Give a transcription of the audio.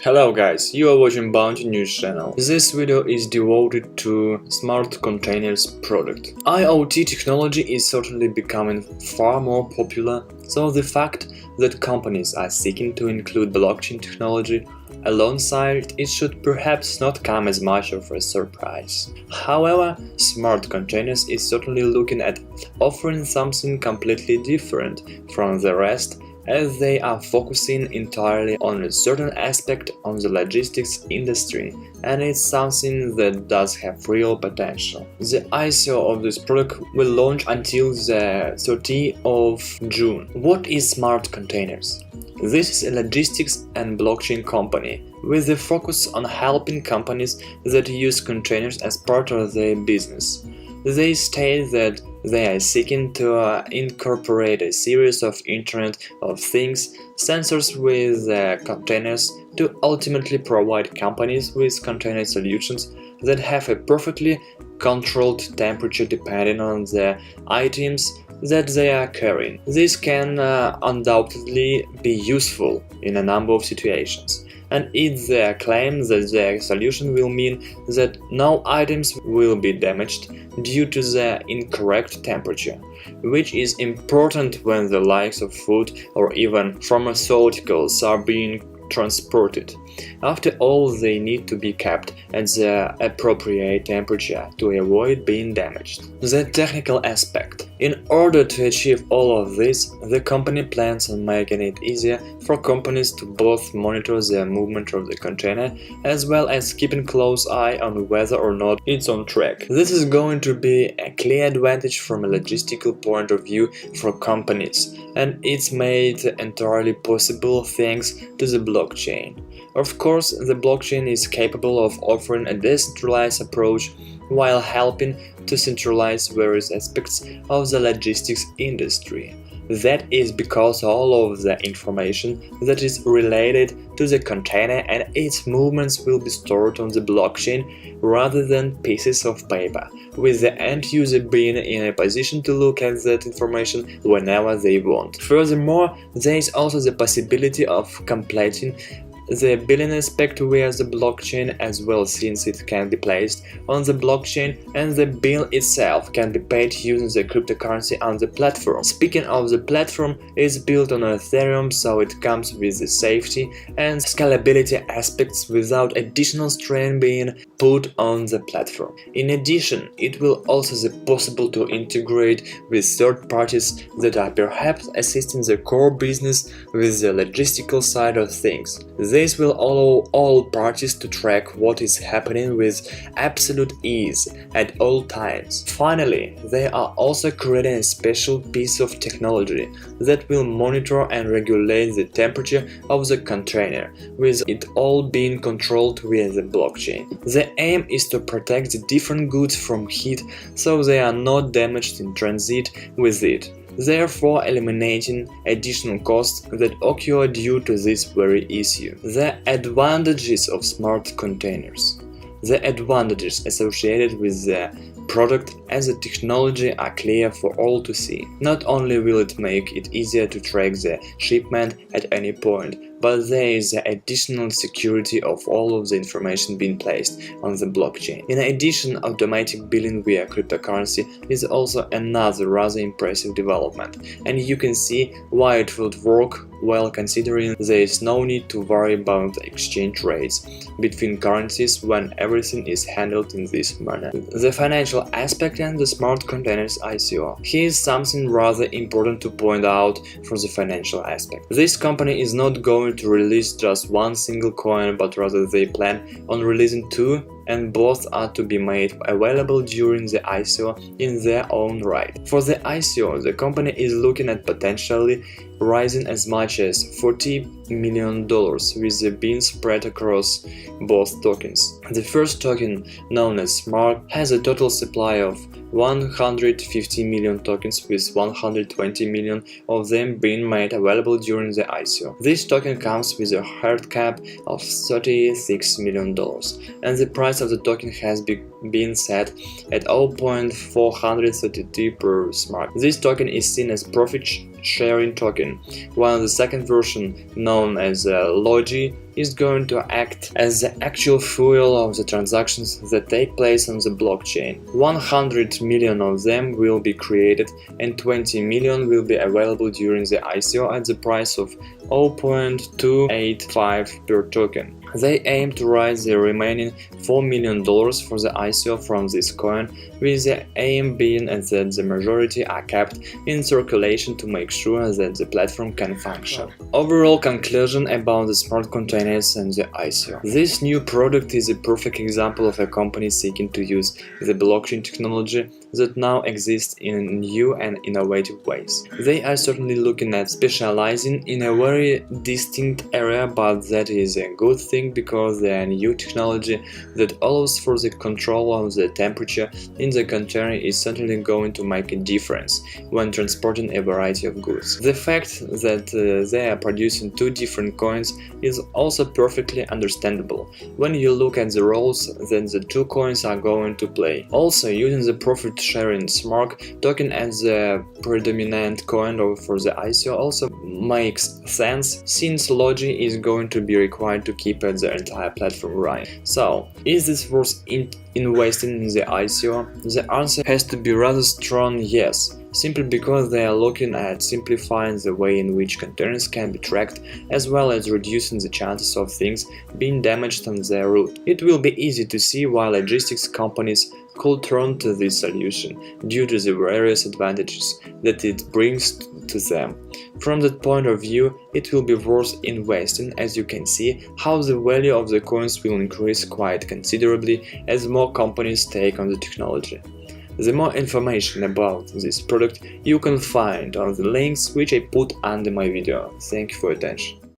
Hello guys, you are watching Bounty News channel. This video is devoted to smart containers product. IoT technology is certainly becoming far more popular, so the fact that companies are seeking to include blockchain technology alongside it should perhaps not come as much of a surprise. However, smart containers is certainly looking at offering something completely different from the rest, as they are focusing entirely on a certain aspect of the logistics industry, and it's something that does have real potential. The ICO of this product will launch until the 30th of June. What is Smart Containers? This is a logistics and blockchain company with a focus on helping companies that use containers as part of their business. They state that they are seeking to incorporate a series of Internet of Things sensors with containers to ultimately provide companies with container solutions that have a perfectly controlled temperature depending on the items that they are carrying. This can undoubtedly be useful in a number of situations, and it's their claim that their solution will mean that no items will be damaged due to the incorrect temperature, which is important when the likes of food or even pharmaceuticals are being transported. After all, they need to be kept at the appropriate temperature to avoid being damaged. The technical aspect. In order to achieve all of this, the company plans on making it easier for companies to both monitor the movement of the container as well as keeping close eye on whether or not it's on track. This is going to be a clear advantage from a logistical point of view for companies, and it's made entirely possible thanks to the blockchain. Of course, the blockchain is capable of offering a decentralized approach while helping to centralize various aspects of the logistics industry. That is because all of the information that is related to the container and its movements will be stored on the blockchain rather than pieces of paper, with the end user being in a position to look at that information whenever they want. Furthermore, there is also the possibility of completing the billing aspect via the blockchain as well, since it can be placed on the blockchain and the bill itself can be paid using the cryptocurrency on the platform. Speaking of the platform, it's built on Ethereum, so it comes with the safety and scalability aspects without additional strain being put on the platform. In addition, it will also be possible to integrate with third parties that are perhaps assisting the core business with the logistical side of things. This will allow all parties to track what is happening with absolute ease at all times. Finally, they are also creating a special piece of technology that will monitor and regulate the temperature of the container, with it all being controlled via the blockchain. The aim is to protect the different goods from heat so they are not damaged in transit with it, therefore eliminating additional costs that occur due to this very issue. The advantages of smart containers. The advantages associated with the product as a technology are clear for all to see. Not only will it make it easier to track the shipment at any point, but there is the additional security of all of the information being placed on the blockchain. In addition, automatic billing via cryptocurrency is also another rather impressive development, and you can see why it would work well, considering there is no need to worry about exchange rates between currencies when everything is handled in this manner. The financial aspect and the smart containers ICO. Here is something rather important to point out from the financial aspect. This company is not going to release just one single coin, but rather they plan on releasing two, and both are to be made available during the ICO in their own right. For the ICO, the company is looking at potentially rising as much as $40 million, with the being spread across both tokens. The first token, known as SMART, has a total supply of 150 million tokens, with 120 million of them being made available during the ICO. This token comes with a hard cap of $36 million, and the price of the token has been set at 0.432 per SMART. This token is seen as profit sharing token, while the second version, known as Logi, is going to act as the actual fuel of the transactions that take place on the blockchain. 100 million of them will be created and 20 million will be available during the ICO at the price of 0.285 per token. They aim to raise the remaining $4 million for the ICO from this coin, with the aim being that the majority are kept in circulation to make sure that the platform can function. Overall conclusion about the smart containers and the ICO. This new product is a perfect example of a company seeking to use the blockchain technology that now exists in new and innovative ways. They are certainly looking at specializing in a very distinct area, but that is a good thing because they are new technology that allows for the control of the temperature in the container is certainly going to make a difference when transporting a variety of goods. The fact that they are producing two different coins is also perfectly understandable when you look at the roles that the two coins are going to play. Also, using the profit-sharing SMART token as the predominant coin for the ICO also makes sense, since Logi is going to be required to keep the entire platform running. So, is this worth investing in the ICO? The answer has to be rather strong yes, simply because they are looking at simplifying the way in which containers can be tracked, as well as reducing the chances of things being damaged on their route. It will be easy to see why logistics companies could turn to this solution due to the various advantages that it brings to them. From that point of view, it will be worth investing, as you can see how the value of the coins will increase quite considerably as more companies take on the technology. The more information about this product you can find on the links which I put under my video. Thank you for your attention.